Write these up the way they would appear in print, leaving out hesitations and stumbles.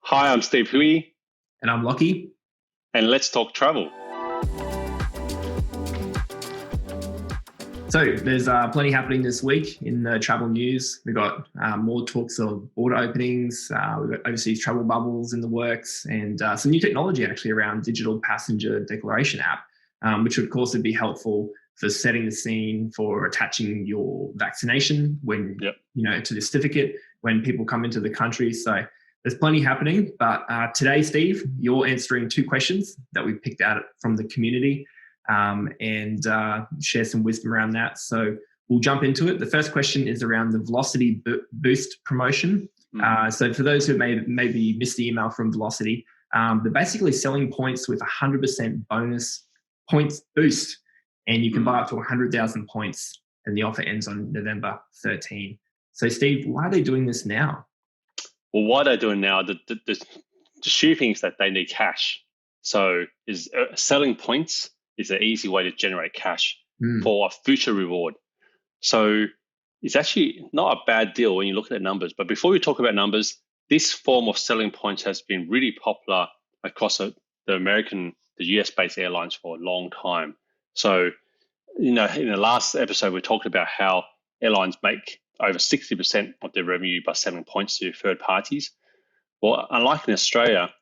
Hi, I'm Steve Hui, And I'm Lockie. and let's talk travel. So there's plenty happening this week in the travel news. We've got more talks of border openings. We've got overseas travel bubbles in the works, and some new technology actually around digital passenger declaration app, which of course would be helpful for setting the scene for attaching your vaccination when to the certificate when people come into the country. So there's plenty happening. But today, Steve, you're answering two questions that we picked out from the community. And share some wisdom around that. So we'll jump into it. The first question is around the Velocity Boost promotion. So for those who maybe missed the email from Velocity, they're basically selling points with 100% bonus points boost, and you can buy up to 100,000 points, and the offer ends on November 13. So Steve, why are they doing this now? Well, why they're doing now, the sheer thing is that they need cash. So is selling points is an easy way to generate cash for a future reward. So it's actually not a bad deal when you look at the numbers. But before we talk about numbers, this form of selling points has been really popular across the US-based airlines for a long time. So, in the last episode, we talked about how airlines make over 60% of their revenue by selling points to third parties. Well, unlike in Australia,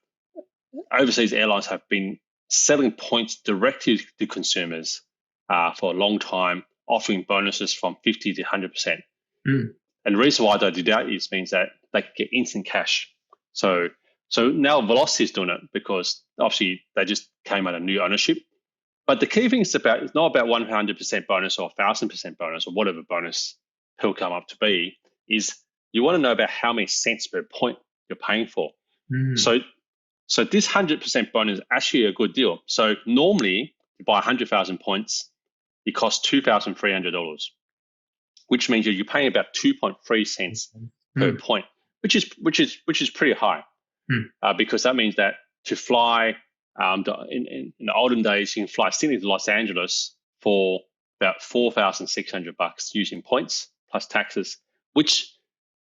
overseas airlines have been selling points directly to consumers for a long time, offering bonuses from 50 to 100%. And the reason why they do that means that they can get instant cash. So now Velocity is doing it because obviously they just came out of new ownership. But the key thing is it's not about 100% bonus or 1,000% bonus or whatever bonus will come up to be, is you want to know about how many cents per point you're paying for. So this 100% bonus is actually a good deal. So normally, to buy 100,000 points, it costs $2,300, which means you're paying about 2.3 cents per point, which is pretty high, because that means that to fly in the olden days, you can fly Sydney to Los Angeles for about $4,600 using points plus taxes, which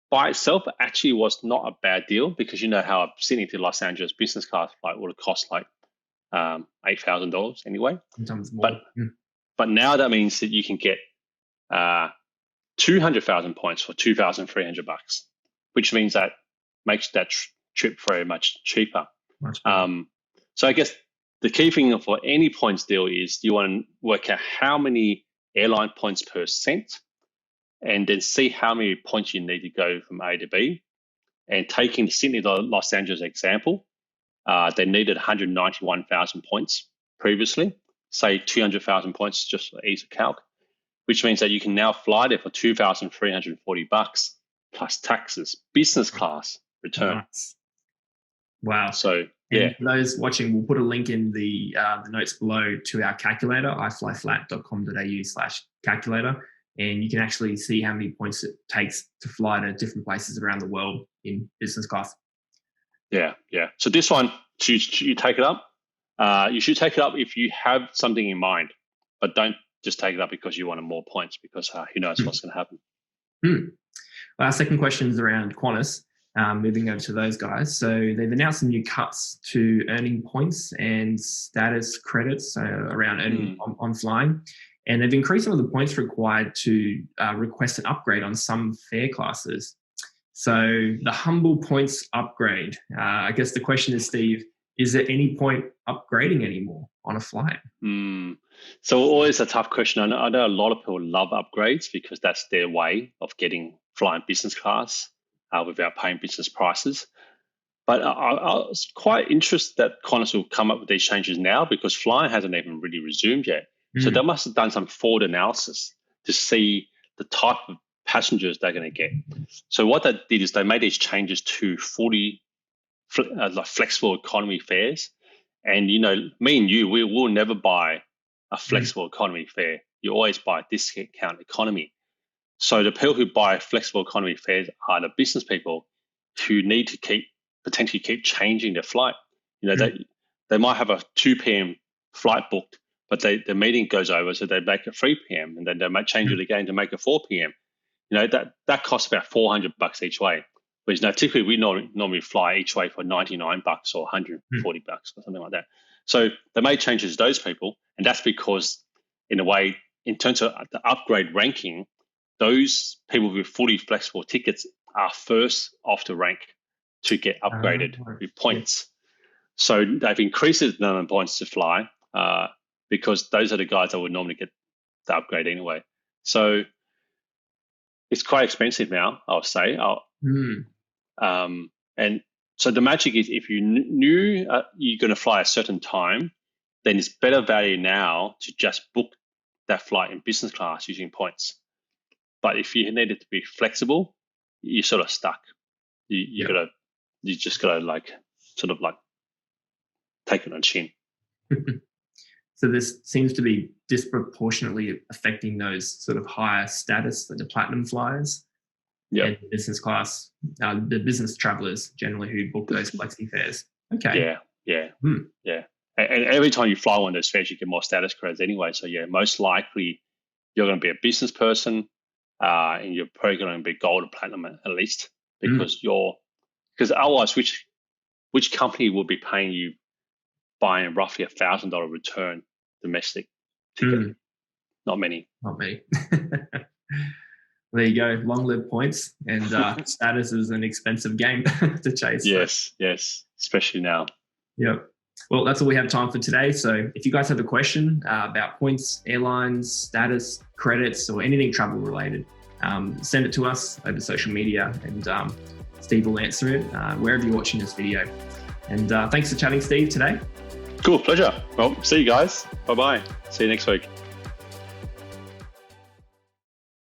by itself actually was not a bad deal, because you know how a Sydney to Los Angeles business class flight would have cost like $8,000 anyway. Sometimes more. But now that means that you can get 200,000 points for $2,300, which means that makes that trip very much cheaper. So I guess the key thing for any points deal is you want to work out how many airline points per cent, and then see how many points you need to go from A to B. And taking the Sydney to Los Angeles example, they needed 191,000 points previously, say 200,000 points just for ease of calc, which means that you can now fly there for $2,340 plus taxes, business class return. Nice. Wow. So, and for those watching, we'll put a link in the notes below to our calculator, iflyflat.com.au/calculator. And you can actually see how many points it takes to fly to different places around the world in business class. Yeah. So this one, should you take it up? You should take it up if you have something in mind, but don't just take it up because you wanted more points, because who knows what's going to happen. Our second question is around Qantas. Moving over to those guys. So they've announced some new cuts to earning points and status credits around earning on flying. And they've increased some of the points required to request an upgrade on some fare classes. So the humble points upgrade. I guess the question is, Steve, is there any point upgrading anymore on a flight? So always a tough question. I know a lot of people love upgrades because that's their way of getting flying business class without paying business prices. But I was quite interested that Qantas will come up with these changes now, because flying hasn't even really resumed yet. So they must have done some forward analysis to see the type of passengers they're going to get. So what they did is they made these changes to fully flexible economy fares. And, me and you, we will never buy a flexible economy fare. You always buy discount economy. So the people who buy flexible economy fares are the business people who need to potentially keep changing their flight. They might have a 2 p.m. flight booked, but the meeting goes over, so they make it 3 p.m. and then they might change it again to make it 4 p.m. That costs about $400 each way. Whereas now typically we normally fly each way for $99 or $140 or something like that. So they made changes to those people, and that's because in a way, in terms of the upgrade ranking, those people with fully flexible tickets are first off the rank to get upgraded with points. So they've increased the number of points to fly because those are the guys that would normally get the upgrade anyway. So it's quite expensive now, I'll say. And so the magic is if you knew you're going to fly a certain time, then it's better value now to just book that flight in business class using points. But if you need it to be flexible, you're sort of stuck. You just gotta like take it on chin. So this seems to be disproportionately affecting those sort of higher status, like the platinum flyers, and business class, the business travelers generally who book those flexi fares. Okay. Yeah. And every time you fly one of those fares, you get more status credits anyway. So most likely you're going to be a business person, and you're probably going to be gold or platinum at least, because otherwise, which company will be paying you buying roughly $1,000 return domestic ticket? Not many. There you go. Long live points, and status is an expensive game to chase. Yes, especially now. Yep. Well, that's all we have time for today. So if you guys have a question about points, airlines, status, credits, or anything travel related, send it to us over social media, and Steve will answer it wherever you're watching this video. And thanks for chatting, Steve, today. Cool, pleasure. Well, see you guys. Bye-bye. See you next week.